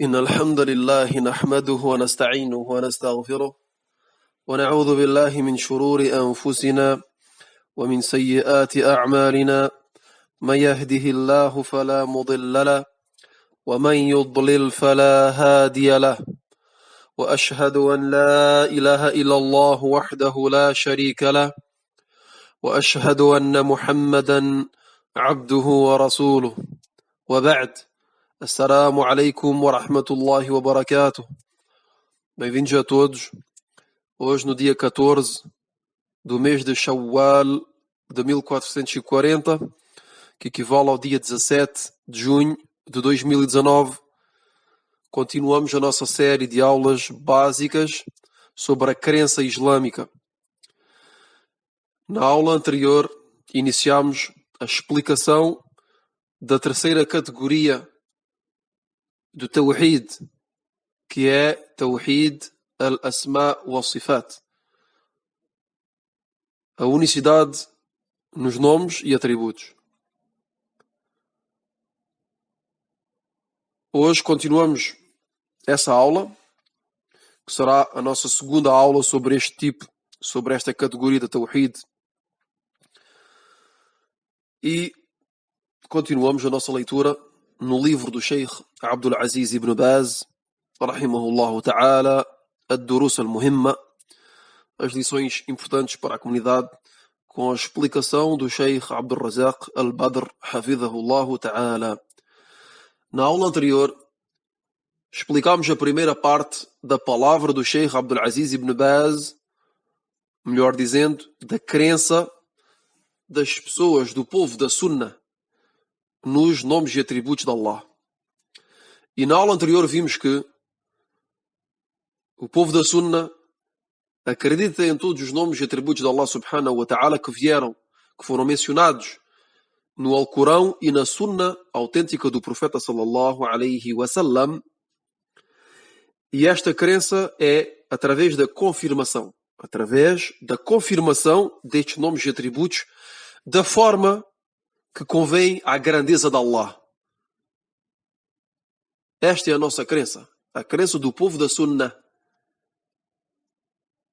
إن الحمد لله نحمده ونستعينه ونستغفره ونعوذ بالله من شرور أنفسنا ومن سيئات أعمالنا من يهده الله فلا مضل له ومن يضلل فلا هادي له وأشهد أن لا إله إلا الله وحده لا شريك له وأشهد أن محمدا عبده ورسوله وبعد. Assalamu alaikum wa rahmatullahi wa barakatuh. Bem-vindos a todos. Hoje, no dia 14 do mês de Shawwal de 1440, que equivale ao dia 17 de junho de 2019, continuamos a nossa série de aulas básicas sobre a crença islâmica. Na aula anterior, iniciamos a explicação da terceira categoria do Tawhid, que é Tawhid al-Asma wa Sifat, a unicidade nos nomes e atributos. Hoje continuamos essa aula, que será a nossa segunda aula sobre sobre esta categoria de Tawhid. E continuamos a nossa leitura no livro do Sheikh Abdul Aziz ibn Baz, rahimahullahu ta'ala, Ad-Durus al-Muhimma, as lições importantes para a comunidade, com a explicação do Sheikh Abdul Razak al-Badr, hafidhahullahu ta'ala. Na aula anterior, explicámos a primeira parte da palavra do Sheikh Abdul Aziz ibn Baz, melhor dizendo, da crença das pessoas do povo da Sunnah nos nomes e atributos de Allah. E na aula anterior vimos que o povo da Sunnah acredita em todos os nomes e atributos de Allah subhanahu wa ta'ala que foram mencionados no Alcorão e na Sunnah autêntica do profeta sallallahu alaihi wasallam. E esta crença é através da confirmação destes nomes e atributos da forma que convém à grandeza de Allah. Esta é a nossa crença, a crença do povo da Sunnah,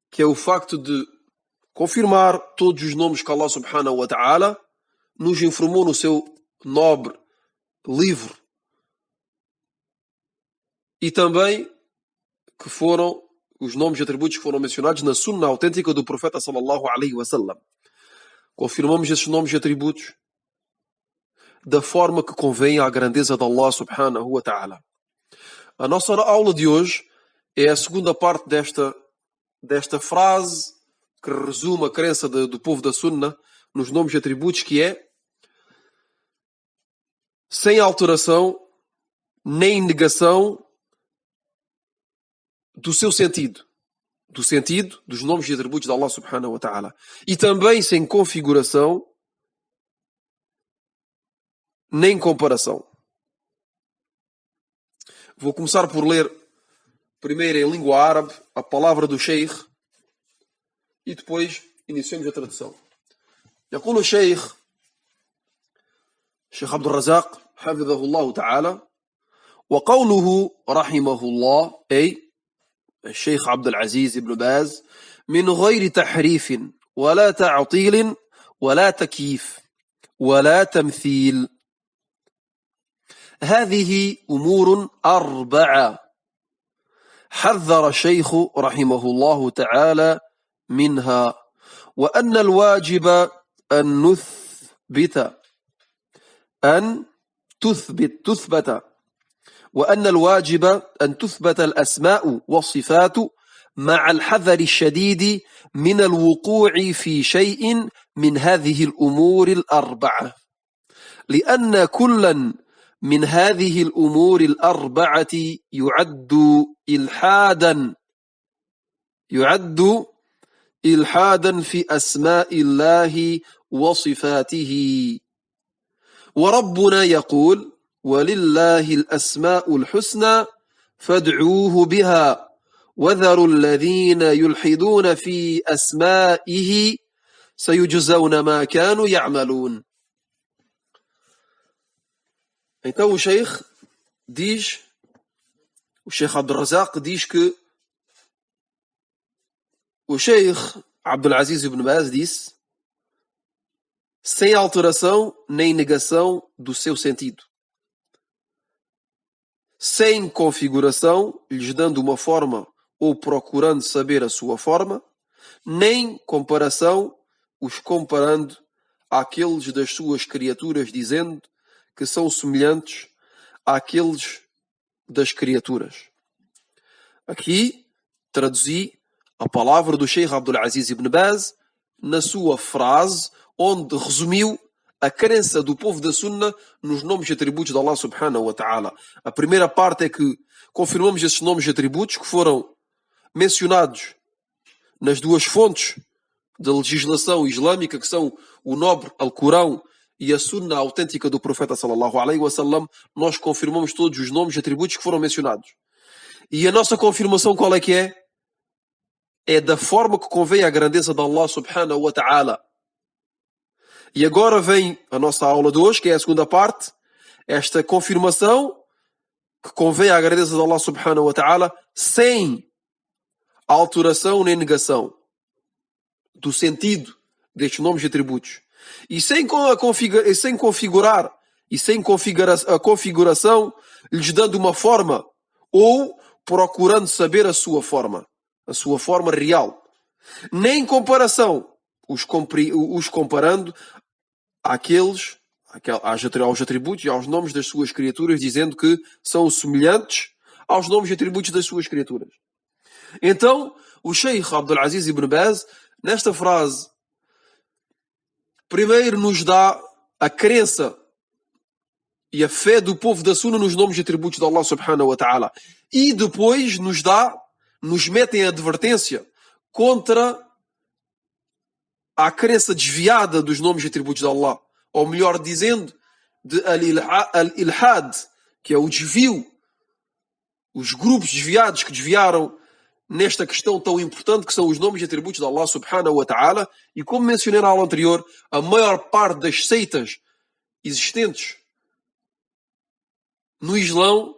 que é o facto de confirmar todos os nomes que Allah subhanahu wa ta'ala nos informou no seu nobre livro, e também que foram os nomes e atributos que foram mencionados na Sunnah autêntica do profeta sallallahu alaihi wasallam. Confirmamos esses nomes e atributos da forma que convém à grandeza de Allah subhanahu wa ta'ala. A nossa aula de hoje é a segunda parte desta frase que resume a crença do povo da Sunnah nos nomes e atributos, que é: sem alteração nem negação do seu sentido, dos nomes e atributos de Allah subhanahu wa ta'ala, e também sem configuração nem comparação. Vou começar por ler primeiro em língua árabe a palavra do Sheikh e depois iniciamos a tradução. يقول الشيخ عبد الرزاق حفظه الله تعالى: وقوله رحمه الله، أي الشيخ عبد العزيز بن باز، من غير تحريف ولا تعطيل ولا تكييف ولا تمثيل. هذه أمور أربعة حذر الشيخ رحمه الله تعالى منها، وأن الواجب أن تثبت وأن الواجب أن تثبت الأسماء والصفات مع الحذر الشديد من الوقوع في شيء من هذه الأمور الأربعة، لأن كلا من هذه الأمور الأربعة يعد إلحادا في أسماء الله وصفاته. وربنا يقول: ولله الأسماء الحسنى فادعوه بها وذروا الذين يلحدون في أسمائه سيجزون ما كانوا يعملون. Então o Sheikh diz o Sheikh Abdul Razak diz que o Sheikh Abdul Aziz ibn Baz disse sem alteração nem negação do seu sentido, sem configuração, lhes dando uma forma ou procurando saber a sua forma, nem comparação, os comparando àqueles das suas criaturas, dizendo que são semelhantes àqueles das criaturas. Aqui traduzi a palavra do Sheikh Abdul Aziz ibn Baz na sua frase, onde resumiu a crença do povo da Sunna nos nomes e atributos de Allah subhanahu wa ta'ala. A primeira parte é que confirmamos esses nomes e atributos que foram mencionados nas duas fontes da legislação islâmica, que são o nobre Alcorão e a Sunna autêntica do profeta sallallahu alaihi wasallam. Nós confirmamos todos os nomes e atributos que foram mencionados. E a nossa confirmação qual é que é? É da forma que convém à grandeza de Allah subhanahu wa ta'ala. E agora vem a nossa aula de hoje, que é a segunda parte, esta confirmação que convém à grandeza de Allah subhanahu wa ta'ala, sem alteração nem negação do sentido destes nomes e atributos. E sem configurar e sem a configuração, lhes dando uma forma ou procurando saber a sua forma real. Nem comparação, os comparando aos atributos e aos nomes das suas criaturas, dizendo que são semelhantes aos nomes e atributos das suas criaturas. Então, o Sheikh Abdul Aziz ibn Baz, nesta frase, primeiro nos dá a crença e a fé do povo da Sunna nos nomes e atributos de Allah subhanahu wa ta'ala. E depois nos mete em advertência contra a crença desviada dos nomes e atributos de Allah. Ou melhor dizendo, de al-ilhad, que é o desvio, os grupos desviados que desviaram nesta questão tão importante que são os nomes e atributos de Allah subhanahu wa ta'ala. E como mencionei na aula anterior, a maior parte das seitas existentes no Islão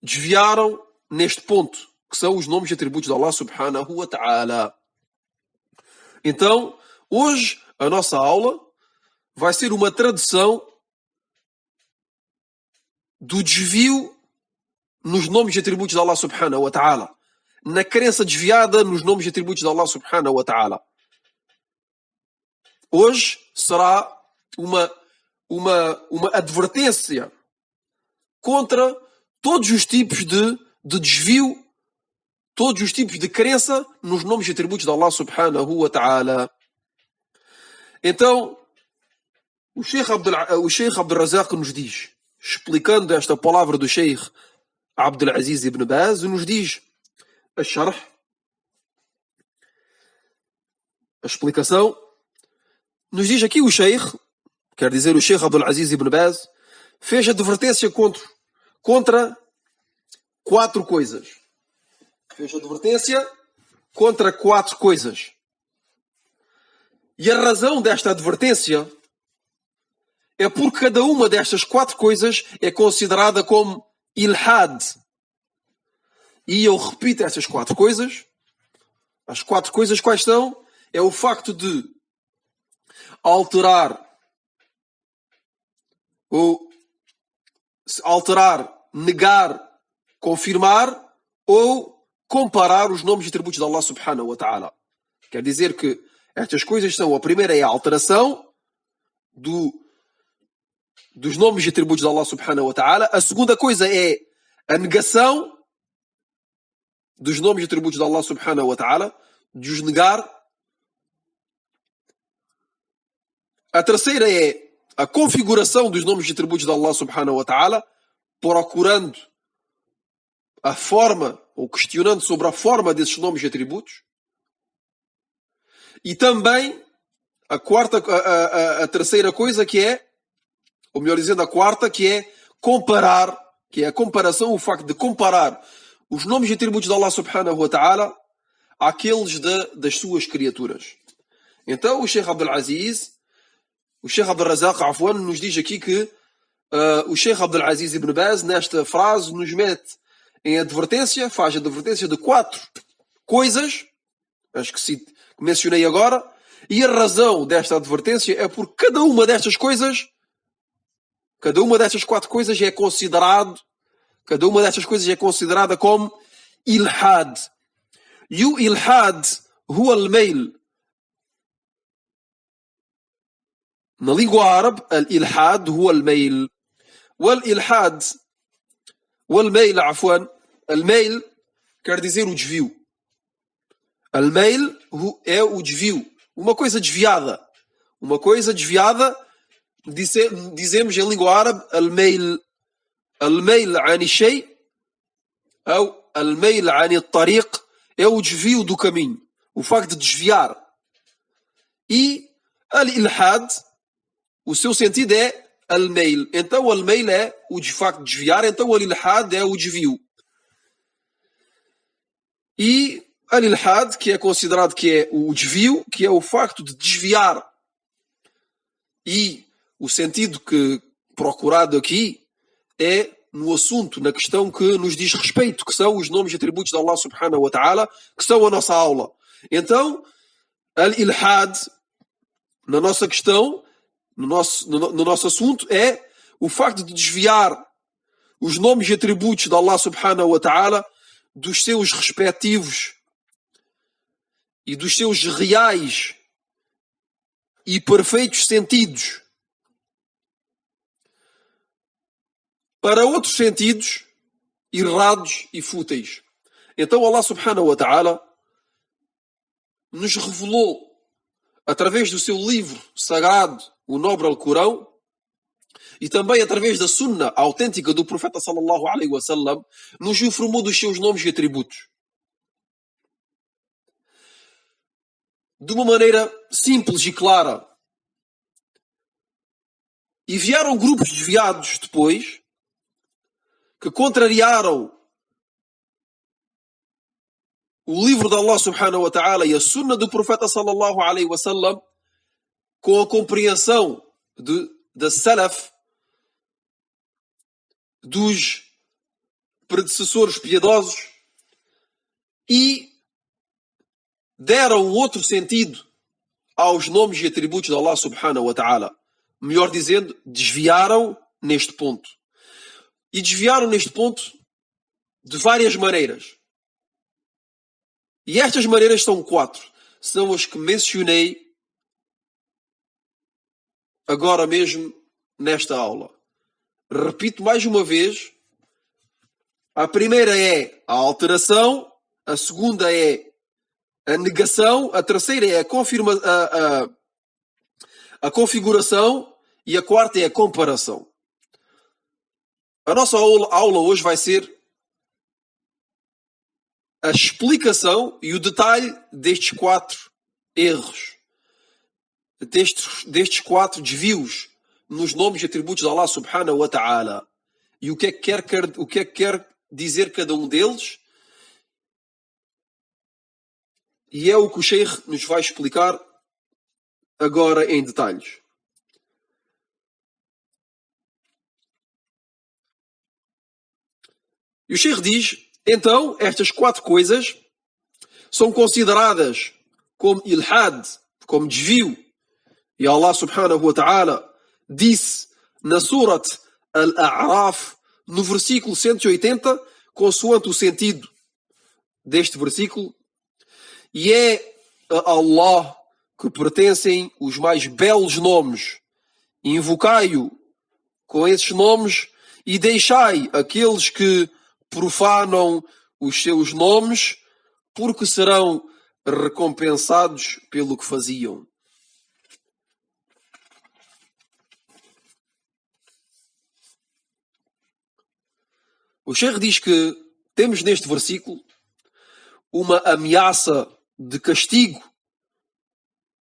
desviaram neste ponto, que são os nomes e atributos de Allah subhanahu wa ta'ala. Então, hoje a nossa aula vai ser uma tradução do desvio nos nomes e atributos de Allah subhanahu wa ta'ala, na crença desviada nos nomes e atributos de Allah subhanahu wa ta'ala. Hoje será uma advertência contra todos os tipos de desvio, todos os tipos de crença nos nomes e atributos de Allah subhanahu wa ta'ala. Então, o Sheikh Abdul Razak nos diz, explicando esta palavra do Sheikh Abdul Aziz ibn Baz, nos diz a explicação, nos diz aqui o Sheikh, quer dizer o Sheikh Abdul Aziz ibn Baz, fez advertência contra quatro coisas. Fez advertência contra quatro coisas. E a razão desta advertência é porque cada uma destas quatro coisas é considerada como ilhad. E eu repito estas quatro coisas. As quatro coisas quais são? É o facto de alterar, negar, confirmar ou comparar os nomes e atributos de Allah subhanahu wa ta'ala. Quer dizer que estas coisas são: a primeira é a alteração dos nomes e atributos de Allah subhanahu wa ta'ala. A segunda coisa é a negação dos nomes e atributos de Allah subhanahu wa ta'ala, de os negar. A terceira é a configuração dos nomes e atributos de Allah subhanahu wa ta'ala, procurando a forma, ou questionando sobre a forma desses nomes e atributos. E também a terceira coisa que é, ou melhor dizendo, a quarta, que é comparar, que é a comparação, o facto de comparar os nomes e atributos de Allah subhanahu wa ta'ala àqueles das suas criaturas. Então o Sheikh Abdul Razak nos diz aqui que o Sheikh Abdul Aziz ibn Baz, nesta frase, nos mete em advertência, faz advertência de 4 coisas, as que mencionei agora, e a razão desta advertência é porque cada uma destas 4 coisas é considerada como ilhad. E o ilhad huwa al-mail. Na língua árabe, al-ilhad huwa al-mail. Wal-ilhad, wal-mail, afwan, al-mail quer dizer o desvio. Al-mail é o desvio. Uma coisa desviada. Dizemos em língua árabe, al-mail. Al-mail ani shay, ou al-mail ani tariq, é o desvio do caminho. O facto de desviar. E al-ilhad, o seu sentido é al-mail. Então al-mail é o de facto de desviar, então al-ilhad é o desvio. E al-ilhad, que é considerado que é o desvio, que é o facto de desviar. E o sentido que procurado aqui é no assunto, na questão que nos diz respeito, que são os nomes e atributos de Allah subhanahu wa ta'ala, que são a nossa aula. Então, al-ilhad, na nossa questão, no nosso assunto, é o facto de desviar os nomes e atributos de Allah subhanahu wa ta'ala dos seus respectivos e dos seus reais e perfeitos sentidos para outros sentidos errados e fúteis. Então Allah subhanahu wa ta'ala nos revelou através do seu livro sagrado, o nobre Alcorão, e também através da sunna autêntica do profeta sallallahu alaihi wasallam, nos informou dos seus nomes e atributos. De uma maneira simples e clara. E vieram grupos desviados depois, que contrariaram o livro de Allah subhanahu wa ta'ala e a sunna do profeta sallallahu alaihi wasallam com a compreensão da salaf, dos predecessores piedosos, e deram outro sentido aos nomes e atributos de Allah subhanahu wa ta'ala. Melhor dizendo, desviaram neste ponto. E desviaram neste ponto de várias maneiras. E estas maneiras são 4. São as que mencionei agora mesmo nesta aula. Repito mais uma vez. A primeira é a alteração, a segunda é a negação, a terceira é a configuração e a quarta é a comparação. A nossa aula hoje vai ser a explicação e o detalhe destes 4 erros, destes 4 desvios nos nomes e atributos de Allah subhanahu wa ta'ala. E o que é que quer dizer cada um deles? E é o que o Sheikh nos vai explicar agora em detalhes. E o Sheikh diz, então, estas 4 coisas são consideradas como ilhad, como desvio. E Allah subhanahu wa ta'ala disse na Surat Al-A'raf, no versículo 180, consoante o sentido deste versículo, e é a Allah que pertencem os mais belos nomes. Invocai-o com esses nomes e deixai aqueles que profanam os seus nomes, porque serão recompensados pelo que faziam. O Sheikh diz que temos neste versículo uma ameaça de castigo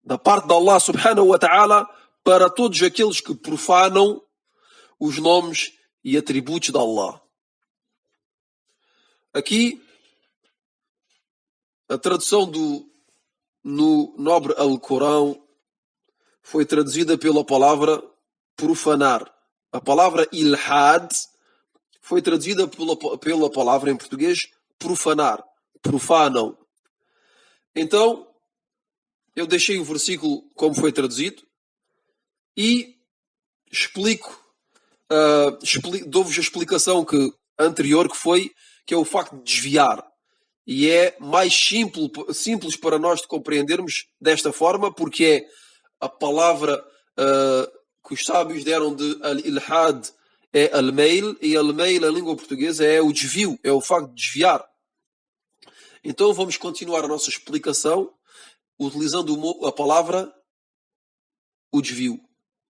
da parte de Allah subhanahu wa ta'ala para todos aqueles que profanam os nomes e atributos de Allah. Aqui, a tradução no nobre Alcorão foi traduzida pela palavra profanar. A palavra ilhad foi traduzida pela palavra em português profanar, profanam. Então, eu deixei o versículo como foi traduzido e dou-vos a explicação anterior, que é o facto de desviar. E é mais simples para nós de compreendermos desta forma, porque é a palavra que os sábios deram de al-ilhad é al-mail, e al-mail, a língua portuguesa, é o desvio, é o facto de desviar. Então vamos continuar a nossa explicação utilizando a palavra o desvio.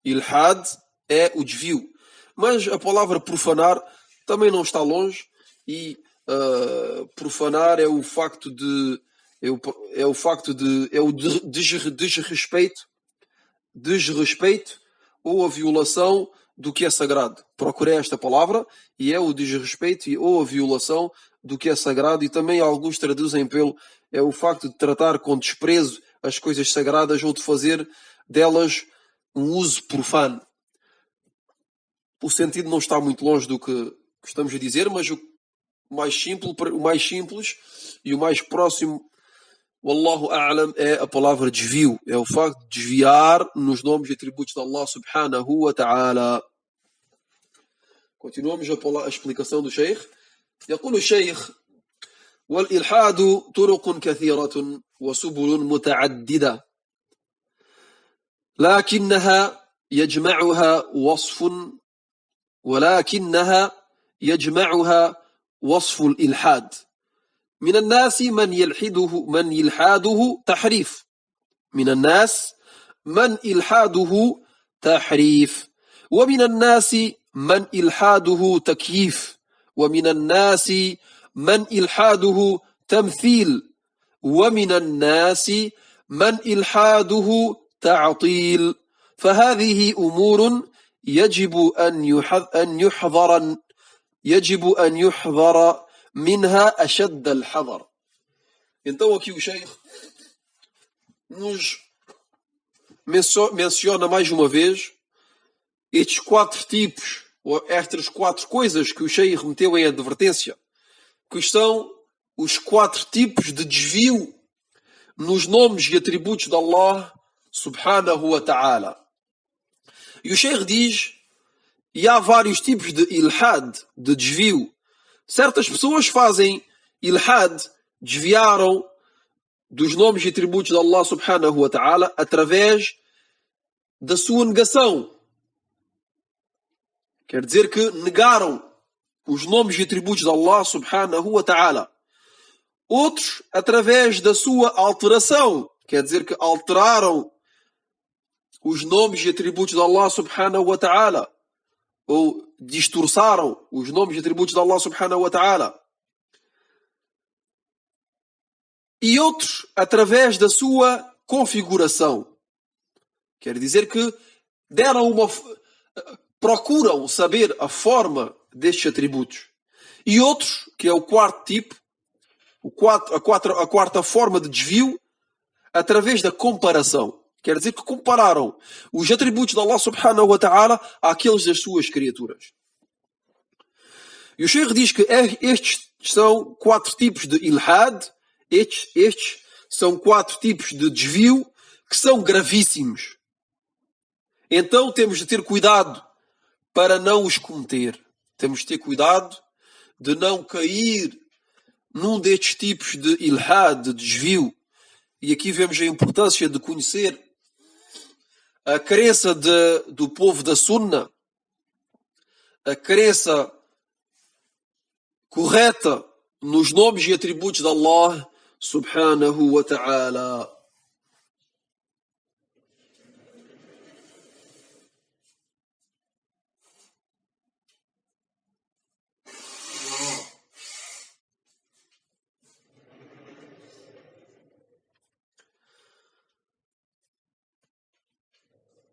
Ilhad é o desvio. Mas a palavra profanar também não está longe, e profanar é o facto de desrespeito ou a violação do que é sagrado. Procurei esta palavra e é o desrespeito ou a violação do que é sagrado, e também alguns traduzem é o facto de tratar com desprezo as coisas sagradas ou de fazer delas um uso profano. O sentido não está muito longe do que estamos a dizer, mas o mais simples e o mais próximo, Wallahu a'lam, é a palavra desvio. É o facto de desviar nos nomes e atributos de Allah subhanahu wa ta'ala. Continuamos a explicação do Sheikh. يقول الشيخ: والإلحاد طرق كثيرة وسبل متعددة لكنها يجمعها وصف الإلحاد. من الناس من يلحاده تحريف. من الناس من إلحاده تحريف، ومن الناس من إلحاده تكييف، ومن الناس من إلحاده تمثيل، ومن الناس من إلحاده تعطيل. فهذه أمور يجب أن يحذر منها أشد الحذر. Então aqui o Sheikh nos menciona mais uma vez estes 4 tipos, ou estas 4 coisas que o Sheikh meteu em advertência, que são os 4 tipos de desvio nos nomes e atributos de Allah subhanahu wa ta'ala. E o Sheikh diz, e há vários tipos de ilhad, de desvio. Certas pessoas fazem ilhad, desviaram dos nomes e atributos de Allah subhanahu wa ta'ala através da sua negação. Quer dizer que negaram os nomes e atributos de Allah subhanahu wa ta'ala. Outros através da sua alteração. Quer dizer que alteraram os nomes e atributos de Allah subhanahu wa ta'ala. Ou distorçaram os nomes e atributos de Allah subhanahu wa ta'ala. E outros através da sua configuração. Quer dizer que procuram saber a forma destes atributos. E outros, que é o 4º tipo, a quarta forma de desvio, através da comparação. Quer dizer que compararam os atributos de Allah subhanahu wa ta'ala àqueles das suas criaturas. E o Sheikh diz que estes são 4 tipos de ilhad, estes são 4 tipos de desvio que são gravíssimos. Então temos de ter cuidado para não os cometer. Temos de ter cuidado de não cair num destes tipos de ilhad, de desvio. E aqui vemos a importância de conhecer a crença do povo da Sunna, a crença correta nos nomes e atributos de Allah subhanahu wa ta'ala.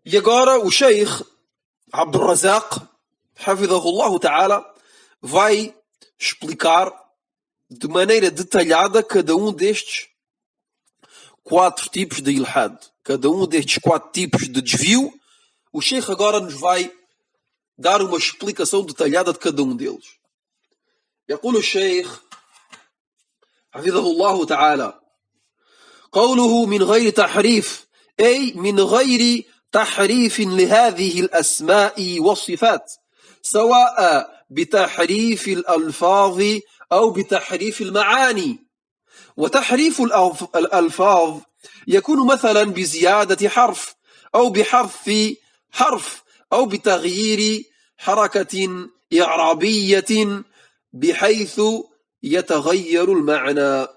E agora o Sheikh Abdul Razak, hafidhahullah ta'ala, vai explicar de maneira detalhada cada um destes 4 tipos de ilhad. Cada um destes 4 tipos de desvio. O Sheikh agora nos vai dar uma explicação detalhada de cada um deles. يقول الشيخ حفظه الله تعالى: قوله من غير تحريف، أي من غير تحريف لهذه الأسماء والصفات، سواء بتحريف الألفاظ أو بتحريف المعاني. وتحريف الألفاظ يكون مثلا بزيادة حرف أو بحذف حرف أو بتغيير حركة إعرابية بحيث يتغير المعنى.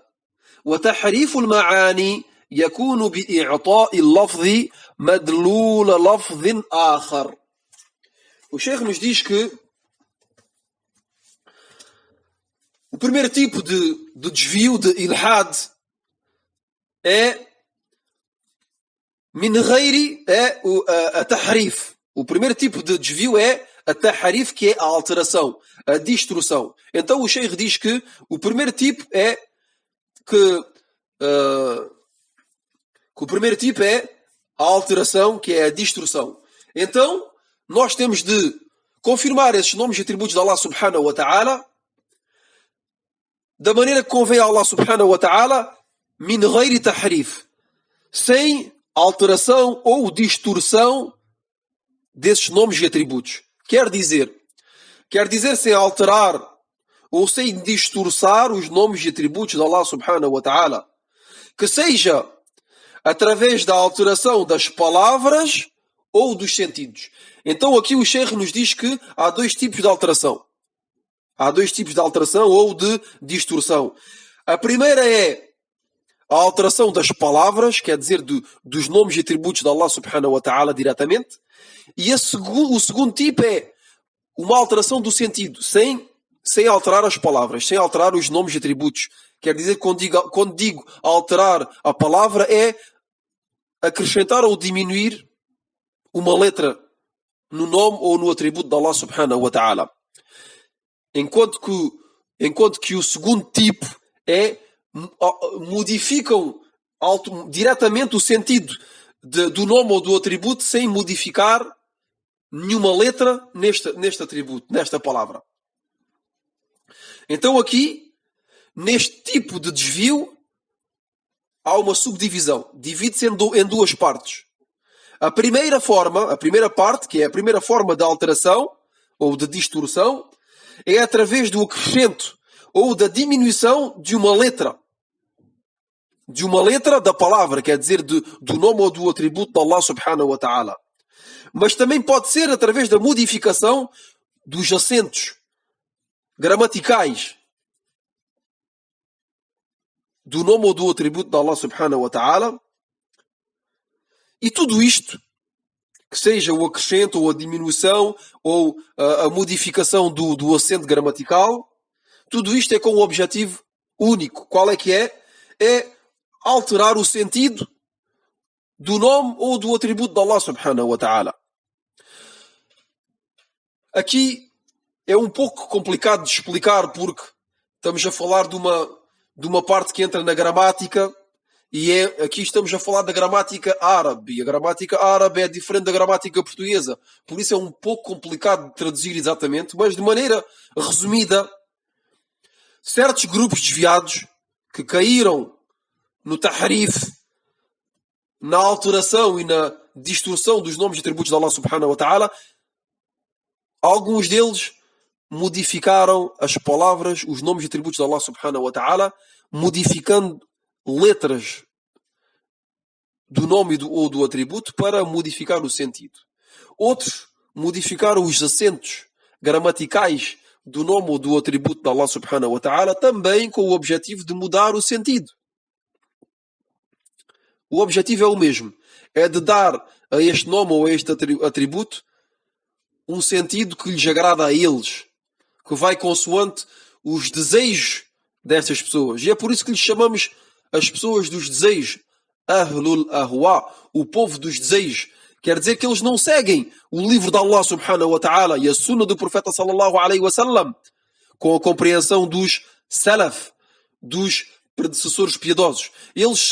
وتحريف المعاني يكون بإعطاء اللفظ مدلول لفظ آخر. O Sheikh nos diz que o primeiro tipo de desvio, de ilhad, é min ghairi, é a tahrif. O primeiro tipo de desvio é a tahrif, que é a alteração, a distorção. Então o Sheikh diz que o primeiro tipo é que o primeiro tipo é a alteração, que é a distorção. Então nós temos de confirmar esses nomes e atributos de Allah subhanahu wa ta'ala da maneira que convém a Allah subhanahu wa ta'ala, min ghairi tahrif, sem alteração ou distorção desses nomes e atributos. Quer dizer sem alterar ou sem distorçar os nomes e atributos de Allah subhanahu wa ta'ala, que seja através da alteração das palavras ou dos sentidos. Então aqui o Sheikh nos diz que há dois tipos de alteração. Há dois tipos de alteração ou de distorção. A primeira é a alteração das palavras, quer dizer, dos nomes e atributos de Allah subhanahu wa ta'ala diretamente. E o segundo tipo é uma alteração do sentido, sem alterar as palavras, sem alterar os nomes e atributos. Quer dizer, quando digo alterar a palavra, é acrescentar ou diminuir uma letra no nome ou no atributo de Allah subhanahu wa ta'ala. Enquanto que o segundo tipo é modificam diretamente o sentido do nome ou do atributo sem modificar nenhuma letra neste atributo, nesta palavra. Então aqui, neste tipo de desvio, há uma subdivisão. Divide-se em duas partes. A primeira parte, que é a primeira forma de alteração ou de distorção, é através do acrescento ou da diminuição de uma letra. De uma letra da palavra, quer dizer, do nome ou do atributo de Allah subhanahu wa ta'ala. Mas também pode ser através da modificação dos acentos gramaticais do nome ou do atributo de Allah subhanahu wa ta'ala. E tudo isto, que seja o acrescento ou a diminuição ou a modificação do acento gramatical, tudo isto é com um objetivo único. Qual é que é? É alterar o sentido do nome ou do atributo de Allah subhanahu wa ta'ala. Aqui é um pouco complicado de explicar, porque estamos a falar de uma parte que entra na gramática, e aqui estamos a falar da gramática árabe, e a gramática árabe é diferente da gramática portuguesa, por isso é um pouco complicado de traduzir exatamente, mas de maneira resumida, certos grupos desviados que caíram no tahrif, na alteração e na distorção dos nomes e atributos de Allah subhanahu wa ta'ala, alguns deles modificaram as palavras, os nomes e atributos de Allah subhanahu wa ta'ala, modificando letras do nome ou do atributo para modificar o sentido. Outros modificaram os acentos gramaticais do nome ou do atributo de Allah subhanahu wa ta'ala, também com o objetivo de mudar o sentido. O objetivo é o mesmo. É de dar a este nome ou a este atributo um sentido que lhes agrada a eles, que vai consoante os desejos destas pessoas. E é por isso que lhes chamamos as pessoas dos desejos, Ahlul Ahwa, o povo dos desejos. Quer dizer que eles não seguem o livro de Allah subhanahu wa ta'ala e a sunna do profeta sallallahu alaihi wasallam com a compreensão dos salaf, dos predecessores piedosos. Eles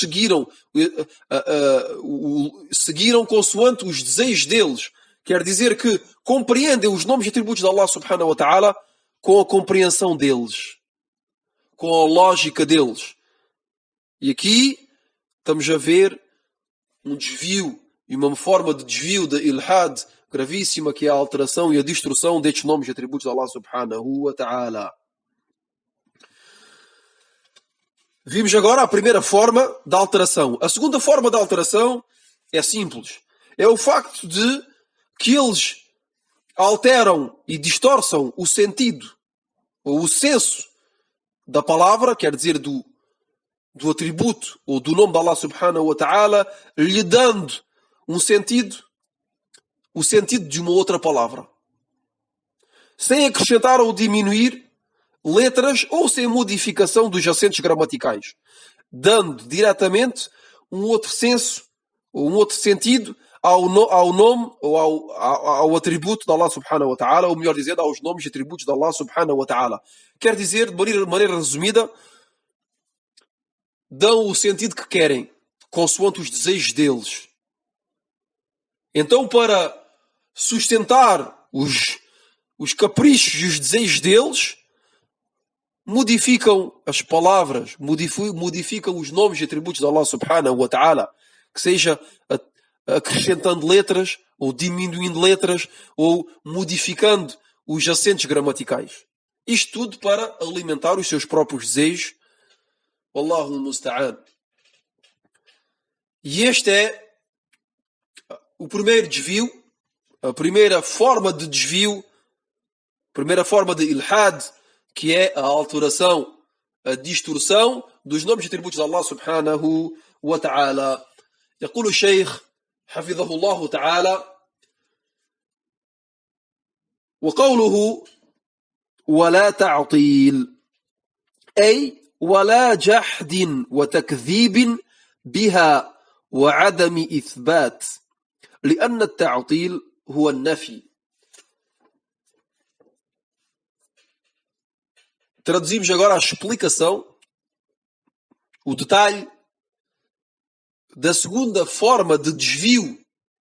seguiram consoante os desejos deles. Quer dizer que compreendem os nomes e atributos de Allah subhanahu wa ta'ala com a compreensão deles, com a lógica deles. E aqui estamos a ver um desvio e uma forma de desvio de ilhad gravíssima, que é a alteração e a destruição destes nomes e atributos de Allah subhanahu wa ta'ala. Vimos agora a primeira forma da alteração. A segunda forma da alteração é simples. É o facto de que eles alteram e distorçam o sentido ou o senso da palavra, quer dizer, do atributo ou do nome de Allah subhanahu wa ta'ala, lhe dando um sentido, o sentido de uma outra palavra. Sem acrescentar ou diminuir letras ou sem modificação dos acentos gramaticais. Dando diretamente um outro senso ou um outro sentido ao nome ou ao atributo de Allah subhanahu wa ta'ala, ou melhor dizendo, aos nomes e atributos de Allah subhanahu wa ta'ala. Quer dizer, de maneira resumida, dão o sentido que querem, consoante os desejos deles. Então, para sustentar os caprichos e os desejos deles, modificam as palavras, modificam os nomes e atributos de Allah subhanahu wa ta'ala, que seja acrescentando letras, ou diminuindo letras, ou modificando os acentos gramaticais. Isto tudo para alimentar os seus próprios desejos. Wallahu musta'an. E este é o primeiro desvio, a primeira forma de desvio, a primeira forma de ilhad, que é a alteração, a distorção dos nomes e atributos de Allah subhanahu wa ta'ala. يقول الشيخ حفظه الله تعالى: وقوله ولا تعطيل أي ولا جحد وتكذيب بها وعدم إثبات، لأن التعطيل هو النفي. Traduzimos agora a explicação, o detalhe da segunda forma de desvio,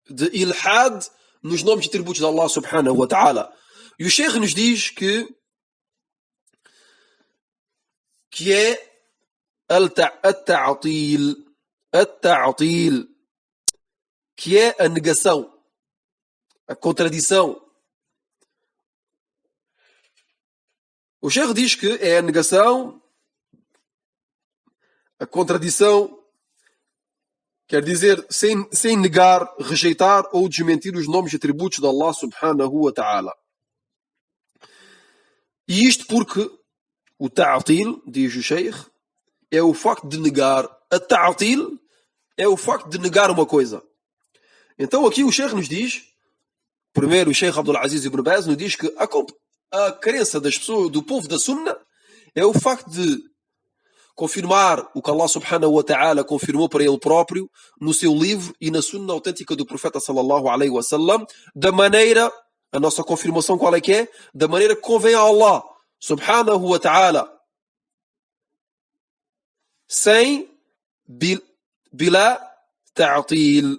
de ilhad, nos nomes e atributos de Allah subhanahu wa ta'ala. E o Sheikh nos diz que é at-ta'til, que é a negação, a contradição. O Sheikh diz que é a negação, a contradição, quer dizer, sem negar, rejeitar ou desmentir os nomes e atributos de Allah subhanahu wa ta'ala. E isto porque o ta'til, diz o Sheikh, é o facto de negar. A ta'til é o facto de negar uma coisa. Então aqui o Sheikh nos diz, primeiro o Sheikh Abdul Aziz Ibn Baz nos diz que a crença das pessoas, do povo da Sunna, é o facto de confirmar o que Allah subhanahu wa ta'ala confirmou para ele próprio no seu livro e na sunna autêntica do profeta sallallahu alaihi wasallam, da maneira, a nossa confirmação qual é que é? Da maneira que convém a Allah subhanahu wa ta'ala, sem bila ta'til,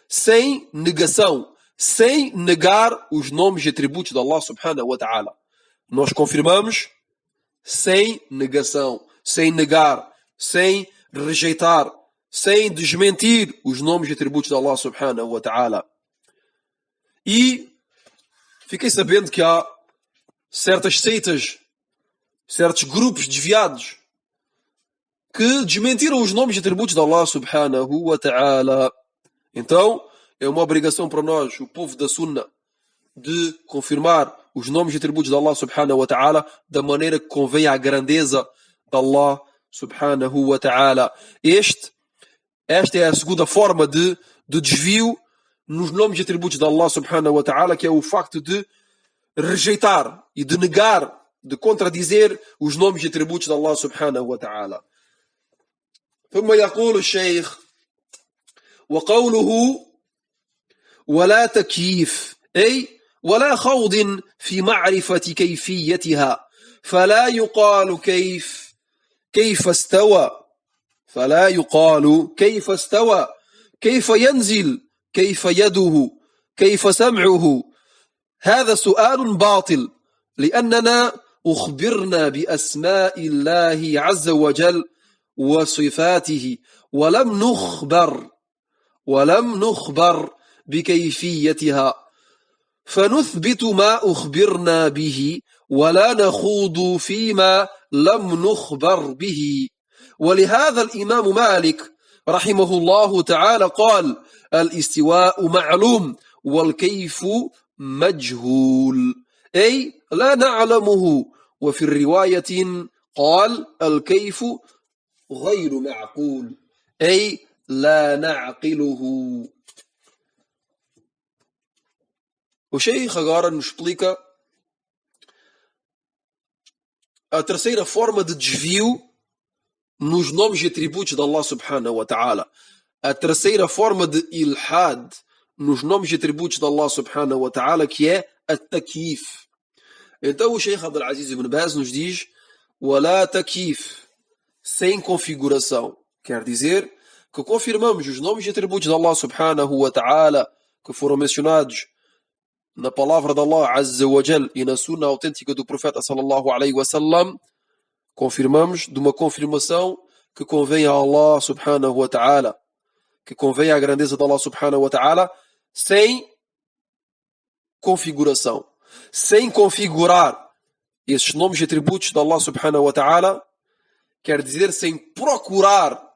sem negação, sem negar os nomes e atributos de Allah subhanahu wa ta'ala. Nós confirmamos sem negação, sem negar, sem rejeitar, sem desmentir os nomes e atributos de Allah subhanahu wa ta'ala. E fiquei sabendo que há certas seitas, certos grupos desviados que desmentiram os nomes e atributos de Allah subhanahu wa ta'ala. Então, é uma obrigação para nós, o povo da Sunna, de confirmar os nomes e atributos de Allah subhanahu wa ta'ala da maneira que convém à grandeza de Allah subhanahu wa ta'ala. Esta é a segunda forma de desvio nos nomes e atributos de Allah subhanahu wa ta'ala, que é o facto de rejeitar e de negar, de contradizer os nomes e atributos de Allah subhanahu wa ta'ala. ثم يقول الشيخ: وقوله ولا تكييف أي ولا خوض في معرفة كيفيتها، فلا يقال كيف استوى، فلا يقال كيف استوى، كيف ينزل، كيف يده، كيف سمعه. هذا سؤال باطل، لأننا أخبرنا بأسماء الله عز وجل وصفاته ولم نخبر بكيفيتها، فنثبت ما أخبرنا به ولا نخوض فيما لم نخبر به. ولهذا الإمام مالك رحمه الله تعالى قال: الاستواء معلوم والكيف مجهول، أي لا نعلمه. وفي الرواية قال: الكيف غير معقول، أي لا نعقله. O Sheikh agora nos explica a terceira forma de desvio nos nomes e atributos de Allah subhanahu wa ta'ala. A terceira forma de ilhad nos nomes e atributos de Allah subhanahu wa ta'ala, que é a takyif. Então o Sheikh Abdul Aziz ibn Baz nos diz: wala takyif, sem configuração. Quer dizer que confirmamos os nomes e atributos de Allah subhanahu wa ta'ala que foram mencionados na palavra de Allah Azza wa Jal e na sunna autêntica do profeta sallallahu alaihi wasallam. Confirmamos de uma confirmação que convém a Allah subhanahu wa ta'ala, que convém à grandeza de Allah subhanahu wa ta'ala, sem configuração, sem configurar esses nomes e atributos de Allah subhanahu wa ta'ala, quer dizer sem procurar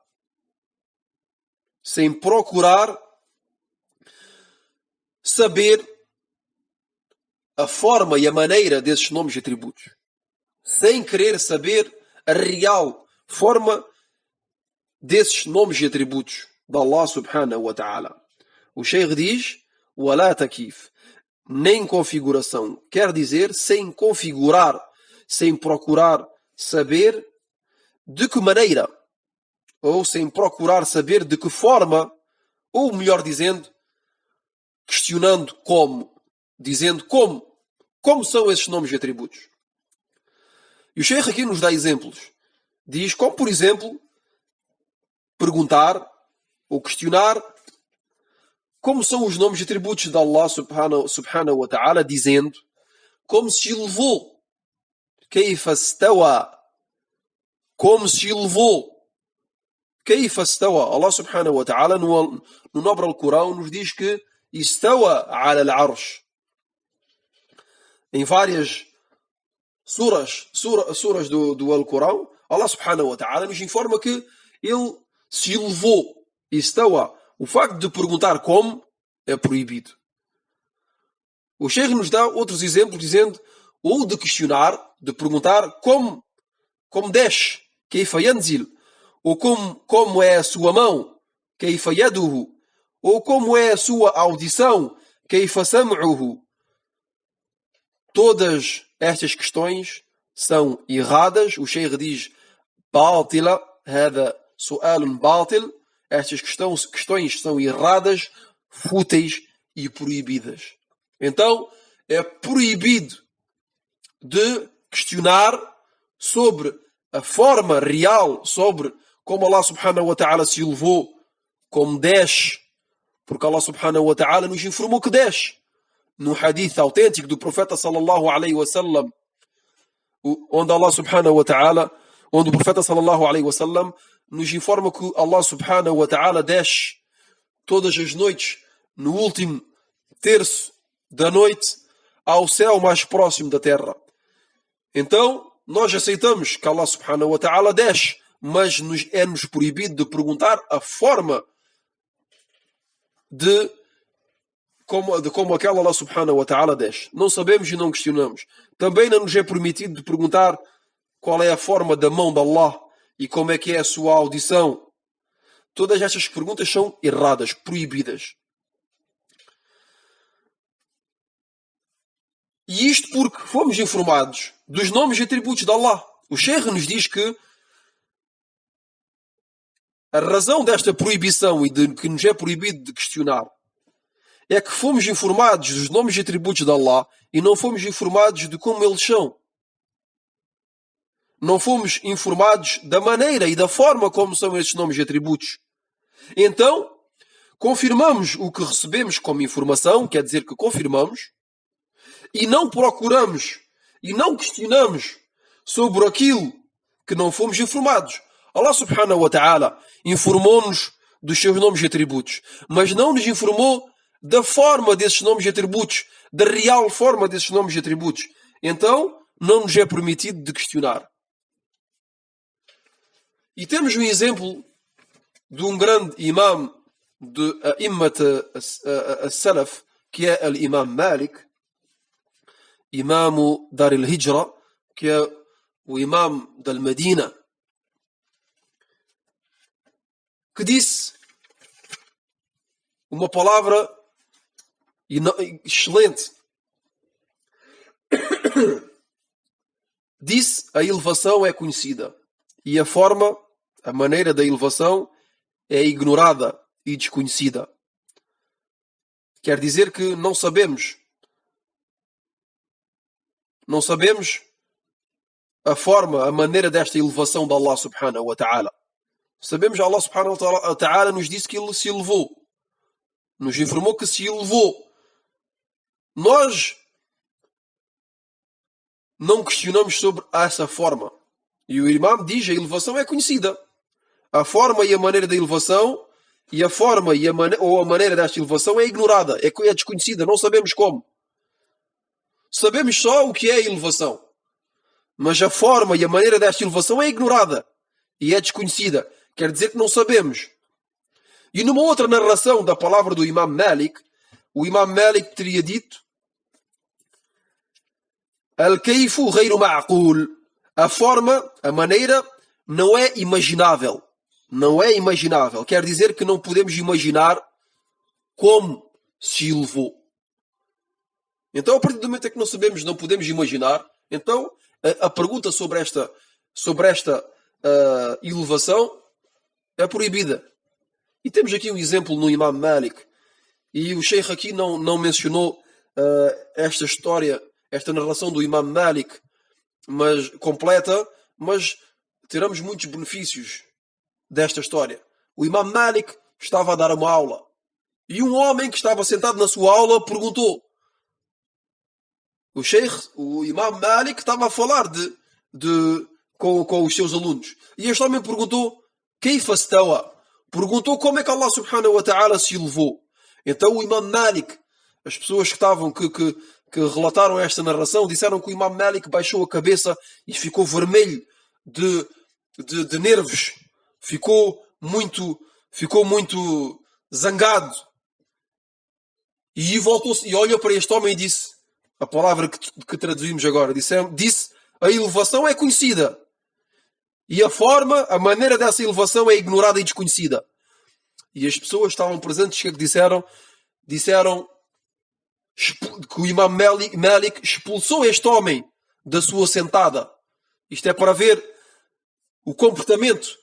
saber a forma e a maneira desses nomes e atributos, sem querer saber a real forma desses nomes e atributos de Allah subhanahu wa ta'ala. O Sheikh diz: wala takif, nem configuração, quer dizer sem configurar, sem procurar saber de que maneira, ou sem procurar saber de que forma, ou melhor dizendo, questionando como, dizendo como são esses nomes e atributos. E o Sheikh aqui nos dá exemplos. Diz como, por exemplo, perguntar ou questionar como são os nomes e atributos de Allah subhanahu wa ta'ala, dizendo como se elevou. Kayfa istawa. Como se elevou. Kayfa istawa. Allah subhanahu wa ta'ala no nobre Alcorão nos diz que istawa ala al-arsh. Em várias suras do Alcorão, Allah subhanahu wa ta'ala nos informa que ele se elevou. Istawa. O facto de perguntar como é proibido. O Sheikh nos dá outros exemplos dizendo, ou de questionar, de perguntar como desce, kayfa yanzil, ou como é a sua mão, kayfa yaduhu, ou como é a sua audição, kayfa sam'uhu. Todas estas questões são erradas. O Sheikh diz: batila, hada su'alun batil. Estas questões são erradas, fúteis e proibidas. Então, é proibido de questionar sobre a forma real, sobre como Allah subhanahu wa ta'ala se elevou, como desce, porque Allah subhanahu wa ta'ala nos informou que desce. No hadith autêntico do profeta sallallahu alaihi wasallam, onde Allah subhanahu wa ta'ala, onde o profeta sallallahu alaihi wasallam nos informa que Allah subhanahu wa ta'ala desce todas as noites, no último terço da noite, ao céu mais próximo da terra. Então, nós aceitamos que Allah subhanahu wa ta'ala desce, mas é-nos proibido de perguntar a forma de como aquela Allah subhanahu wa ta'ala desce. Não sabemos e não questionamos. Também não nos é permitido de perguntar qual é a forma da mão de Allah e como é que é a sua audição. Todas estas perguntas são erradas, proibidas. E isto porque fomos informados dos nomes e atributos de Allah. O Sheikh nos diz que a razão desta proibição e de que nos é proibido de questionar é que fomos informados dos nomes e atributos de Allah e não fomos informados de como eles são. Não fomos informados da maneira e da forma como são esses nomes e atributos. Então, confirmamos o que recebemos como informação, quer dizer que confirmamos, e não procuramos e não questionamos sobre aquilo que não fomos informados. Allah subhanahu wa ta'ala informou-nos dos seus nomes e atributos, mas não nos informou da forma desses nomes e atributos, da real forma desses nomes e atributos. Então, não nos é permitido de questionar. E temos um exemplo de um grande imam de A'immat as-Salaf, que é o Imam Malik, Imam Dar al-Hijra, que é o imam da Medina, que disse uma palavra excelente. Disse: a elevação é conhecida e a forma, a maneira da elevação é ignorada e desconhecida. Quer dizer que não sabemos a forma, a maneira desta elevação de Allah subhanahu wa ta'ala. Sabemos que Allah subhanahu wa ta'ala nos disse que ele se elevou. Nos informou que se elevou. Nós não questionamos sobre essa forma. E o imam diz: a elevação é conhecida. A forma e a maneira da elevação, e a forma ou a maneira desta elevação é ignorada, é desconhecida, não sabemos como. Sabemos só o que é a elevação. Mas a forma e a maneira desta elevação é ignorada e é desconhecida. Quer dizer que não sabemos. E numa outra narração da palavra do Imam Malik, o Imam Malik teria dito: Al-kayfu ghayru ma'qul. A forma, a maneira, não é imaginável. Não é imaginável. Quer dizer que não podemos imaginar como se elevou. Então, a partir do momento em que não sabemos, não podemos imaginar, então a pergunta sobre esta elevação é proibida. E temos aqui um exemplo no Imam Malik. E o Sheikh aqui não mencionou esta história, esta narração do Imam Malik, mas completa, mas tiramos muitos benefícios desta história. O Imam Malik estava a dar uma aula. E um homem que estava sentado na sua aula perguntou. O Imam Malik estava a falar com os seus alunos. E este homem perguntou: Kayfa stawa? Perguntou como é que Allah subhanahu wa ta'ala se elevou. Então o Imam Malik, as pessoas que relataram esta narração, disseram que o Imam Malik baixou a cabeça e ficou vermelho de nervos. Ficou muito zangado. E voltou-se e olhou para este homem e disse a palavra que traduzimos agora. Disse: a elevação é conhecida. E a forma, a maneira dessa elevação é ignorada e desconhecida. E as pessoas que estavam presentes que disseram que o Imam Malik expulsou este homem da sua sentada. Isto é para ver o comportamento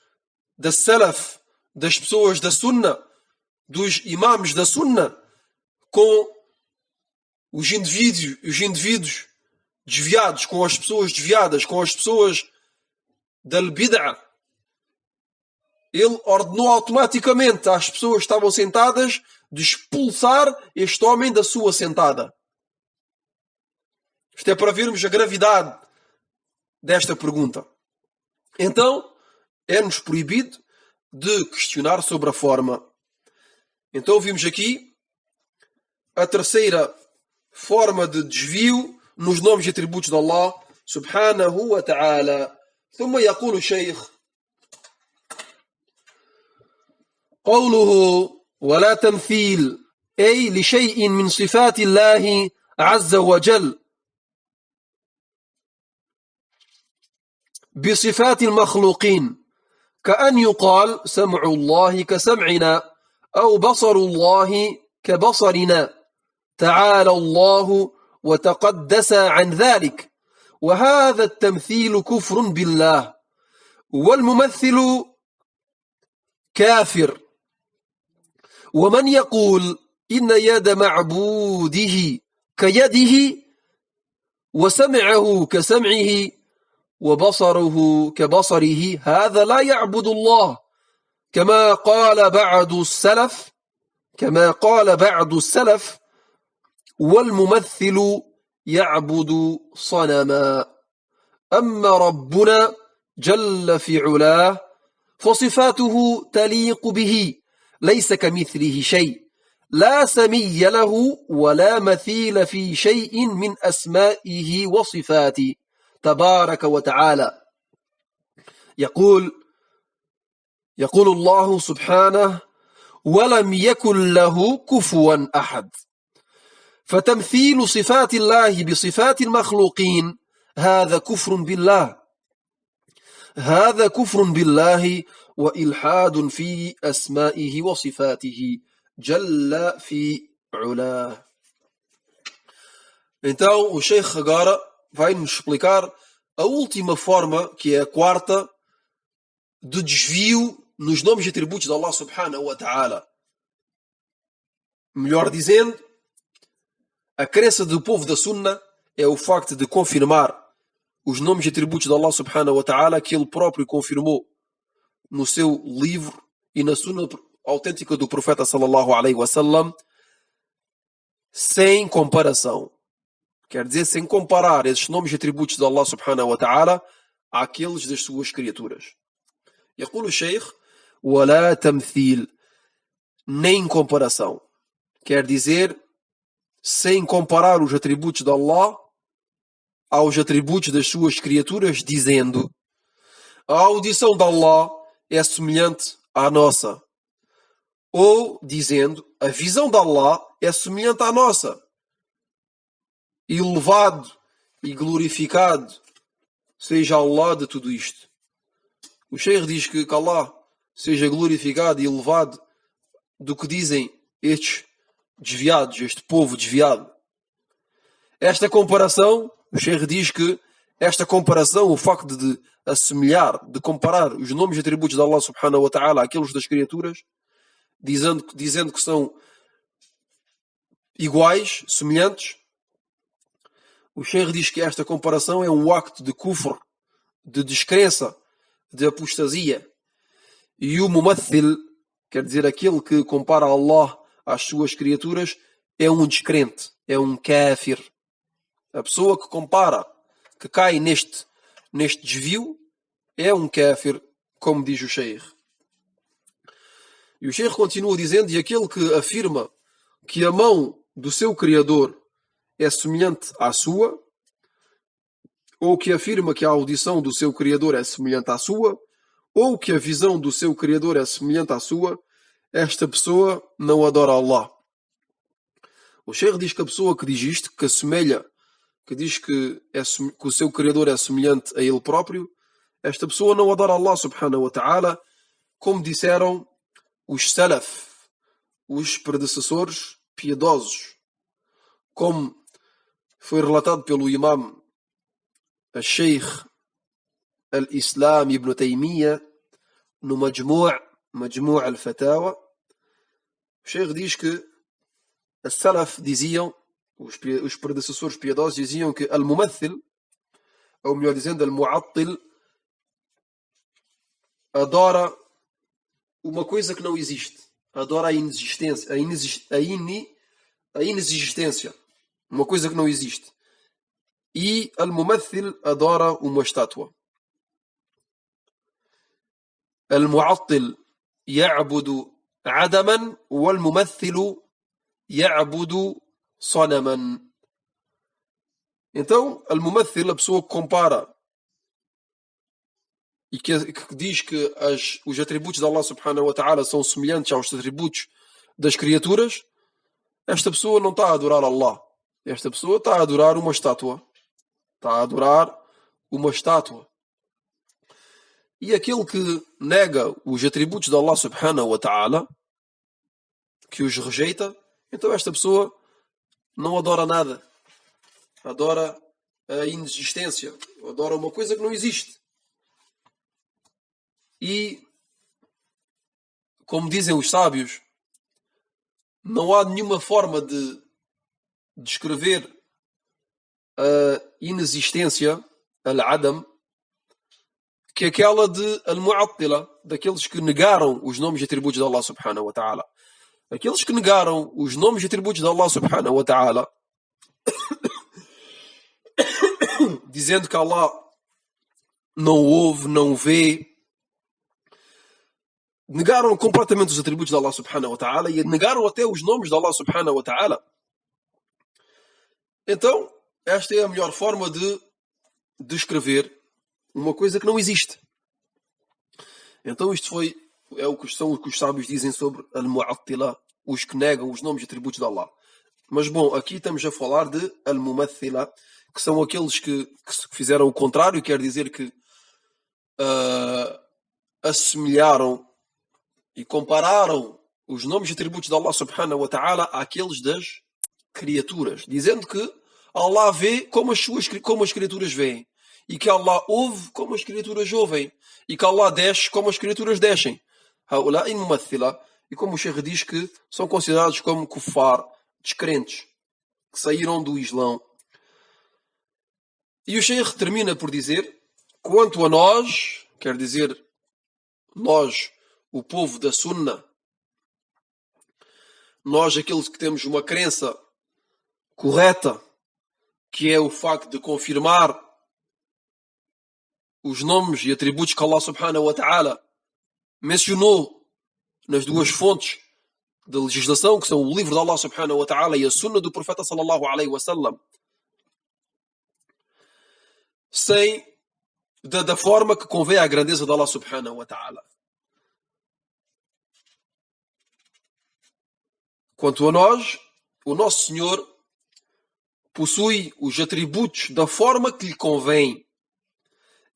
da Salaf, das pessoas da Sunna, dos imams da Sunna, com os indivíduos desviados, com as pessoas desviadas, com as pessoas da bid'ah. Ele ordenou automaticamente às pessoas que estavam sentadas de expulsar este homem da sua sentada. Isto é para vermos a gravidade desta pergunta. Então, é-nos proibido de questionar sobre a forma. Então, vimos aqui a terceira forma de desvio nos nomes e atributos de Allah subhanahu wa ta'ala. ثم يقول الشيخ قوله ولا تمثيل أي لشيء من صفات الله عز وجل بصفات المخلوقين كأن يقال سمع الله كسمعنا أو بصر الله كبصرنا تعالى الله وتقدس عن ذلك وهذا التمثيل كفر بالله والممثل كافر ومن يقول إن يد معبوده كيده وسمعه كسمعه وبصره كبصره هذا لا يعبد الله كما قال بعض السلف والممثل يعبد صنما. أما ربنا جل في علاه فصفاته تليق به، ليس كمثله شيء، لا سمي له ولا مثيل في شيء من أسمائه وصفاته تبارك وتعالى. يقول الله سبحانه: ولم يكن له كفوا أحد. فتمثيل صفات الله بصفات المخلوقين هذا كفر بالله، هذا كفر بالله وإلحاد في أسمائه وصفاته جل في علاه. Então o Sheikh agora vai nos explicar a última forma, que é a quarta, de desvio nos nomes e atributos de Allah subhanahu wa ta'ala. Melhor dizendo, a crença do povo da Sunna é o facto de confirmar os nomes e atributos de Allah subhanahu wa ta'ala que ele próprio confirmou no seu livro e na Sunna autêntica do profeta sallallahu alaihi wasallam, sem comparação. Quer dizer, sem comparar esses nomes e atributos de Allah subhanahu wa ta'ala àqueles das suas criaturas. يقول الشيخ: ولا تمثيل, nem comparação. Quer dizer, sem comparar os atributos de Allah aos atributos das suas criaturas, dizendo: a audição de Allah é semelhante à nossa. Ou dizendo: a visão de Allah é semelhante à nossa. E louvado e glorificado seja Allah de tudo isto. O Sheikh diz que Allah seja glorificado e elevado do que dizem estes desviados, este povo desviado. Esta comparação, o Sheikh diz que esta comparação, o facto de assemelhar, de comparar os nomes e atributos de Allah subhanahu wa ta'ala àqueles das criaturas, dizendo que são iguais, semelhantes, o Sheikh diz que esta comparação é um acto de kufr, de descrença, de apostasia. E o mumathil, quer dizer aquele que compara Allah às suas criaturas, é um descrente, é um kafir. A pessoa que compara, que cai neste desvio, é um kafir, como diz o Sheikh. E o Sheikh continua dizendo: e aquele que afirma que a mão do seu Criador é semelhante à sua, ou que afirma que a audição do seu Criador é semelhante à sua, ou que a visão do seu Criador é semelhante à sua, esta pessoa não adora Allah. O Sheikh diz que a pessoa que diz isto, que assemelha, que diz que o seu Criador é semelhante a ele próprio, esta pessoa não adora Allah subhanahu wa ta'ala, como disseram os salaf, os predecessores piedosos, como foi relatado pelo imam al-Sheikh al-Islam ibn Taymiyyah no Majmu' al-Fatawa. O Sheikh diz que os salaf diziam, os predecessores piedosos diziam que al-Mumathil, ou melhor dizendo, al-Mu'attil, adora uma coisa que não existe, adora a inexistência, a inexistência, uma coisa que não existe. E al-Mumathil adora uma estátua. Al-Mu'attil ya'budu 'adaman wal-Mumathilu ya'budu sanaman. Então, al-Mumathil, a pessoa que compara e que diz que os atributos de Allah subhanahu wa ta'ala são semelhantes aos atributos das criaturas, esta pessoa não está a adorar Allah. Esta pessoa está a adorar uma estátua. Está a adorar uma estátua. E aquele que nega os atributos de Allah subhanahu wa ta'ala, que os rejeita, então esta pessoa não adora nada. Adora a inexistência. Adora uma coisa que não existe. E, como dizem os sábios, não há nenhuma forma de descrever a inexistência, al-Adam, que é aquela de al-Mu'attila, daqueles que negaram os nomes e atributos de Allah subhanahu wa ta'ala. Aqueles que negaram os nomes e atributos de Allah subhanahu wa ta'ala dizendo que Allah não ouve, não vê. Negaram completamente os atributos de Allah subhanahu wa ta'ala e negaram até os nomes de Allah subhanahu wa ta'ala. Então, esta é a melhor forma de descrever uma coisa que não existe. Então isto é o que os sábios dizem sobre al-mu'attila, os que negam os nomes e atributos de Allah. Mas bom, aqui estamos a falar de al-mumathila, que são aqueles que fizeram o contrário, quer dizer que assemelharam e compararam os nomes e atributos de Allah subhanahu wa ta'ala àqueles das criaturas, dizendo que Allah vê como as criaturas veem, e que Allah ouve como as criaturas ouvem, e que Allah desce como as criaturas descem. Haula'i mumathila, e como o Sheikh diz que são considerados como kufar, descrentes, que saíram do Islão. E o Sheikh termina por dizer, quanto a nós, quer dizer, nós, o povo da Sunna, nós, aqueles que temos uma crença correta, que é o facto de confirmar os nomes e atributos que Allah subhanahu wa ta'ala mencionou nas duas fontes da legislação, que são o livro de Allah subhanahu wa ta'ala e a sunna do profeta sallallahu alaihi wasallam, da forma que convém à grandeza de Allah subhanahu wa ta'ala. Quanto a nós, o nosso Senhor possui os atributos da forma que lhe convém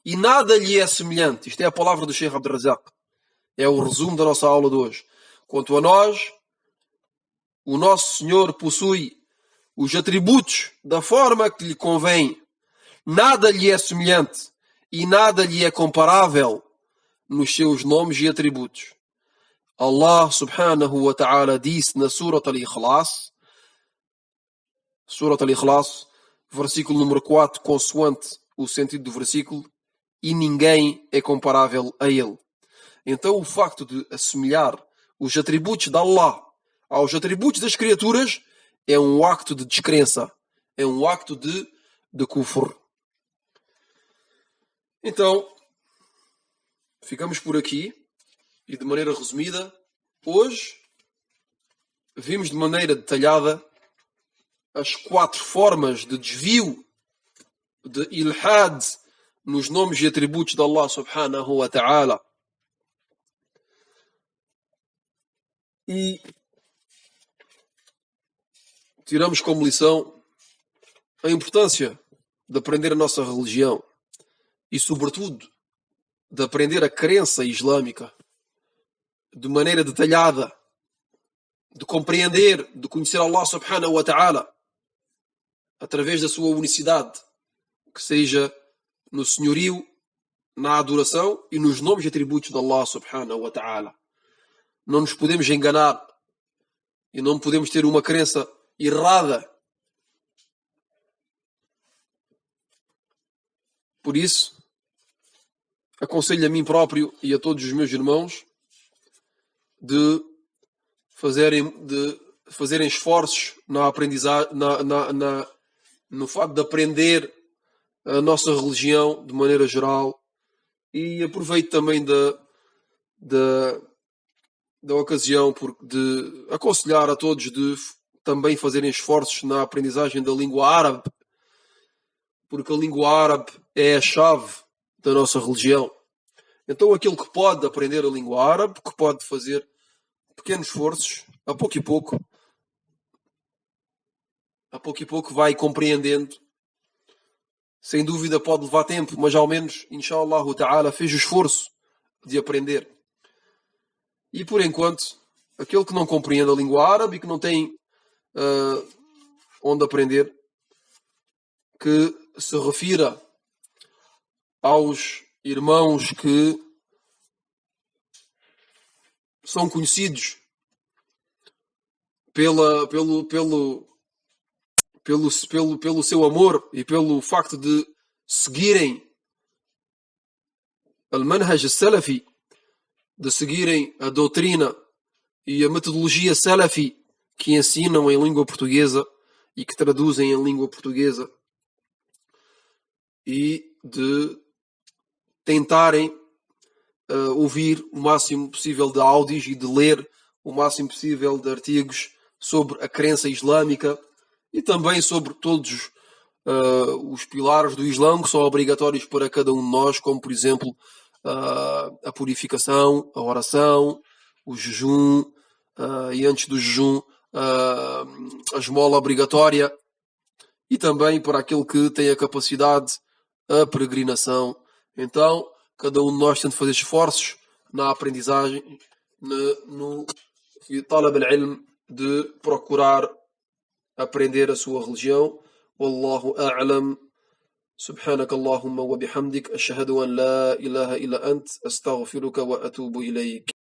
e nada lhe é semelhante. Isto é a palavra do Sheikh Abdul Razak. É o resumo da nossa aula de hoje. Quanto a nós, o nosso Senhor possui os atributos da forma que lhe convém. Nada lhe é semelhante e nada lhe é comparável nos seus nomes e atributos. Allah subhanahu wa ta'ala disse na Surat al-Ikhlas, versículo número 4, consoante o sentido do versículo, e ninguém é comparável a ele. Então o facto de assemelhar os atributos de Allah aos atributos das criaturas é um acto de descrença, é um acto de kufr. Então, ficamos por aqui e de maneira resumida, hoje vimos de maneira detalhada as 4 formas de desvio, de ilhad nos nomes e atributos de Allah subhanahu wa ta'ala. E tiramos como lição a importância de aprender a nossa religião e, sobretudo, de aprender a crença islâmica de maneira detalhada, de compreender, de conhecer Allah subhanahu wa ta'ala através da sua unicidade, que seja no senhorio, na adoração e nos nomes e atributos de Allah subhanahu wa ta'ala. Não nos podemos enganar e não podemos ter uma crença errada. Por isso, aconselho a mim próprio e a todos os meus irmãos de fazerem esforços na aprendizagem, no fato de aprender a nossa religião de maneira geral, e aproveito também da ocasião de aconselhar a todos de também fazerem esforços na aprendizagem da língua árabe, porque a língua árabe é a chave da nossa religião. Então aquele que pode aprender a língua árabe, que pode fazer pequenos esforços, a pouco e pouco vai compreendendo. Sem dúvida pode levar tempo, mas ao menos, inshallah ta'ala, fez o esforço de aprender. E por enquanto, aquele que não compreende a língua árabe e que não tem onde aprender, que se refira aos irmãos que são conhecidos pelo seu amor e pelo facto de seguirem al-manhaj al-salafi, de seguirem a doutrina e a metodologia salafi que ensinam em língua portuguesa e que traduzem em língua portuguesa. e de tentarem ouvir o máximo possível de áudios e de ler o máximo possível de artigos sobre a crença islâmica e também sobre todos os pilares do Islão que são obrigatórios para cada um de nós, como por exemplo a purificação, a oração, o jejum e antes do jejum a esmola obrigatória e também para aquele que tem a capacidade, a peregrinação. Então, cada um de nós tem de fazer esforços na aprendizagem, no talab al-ilm, de procurar aprender a sua religião. Wallahu a'lam. سبحانك اللهم وبحمدك أشهد أن لا إله إلا أنت أستغفرك وأتوب إليك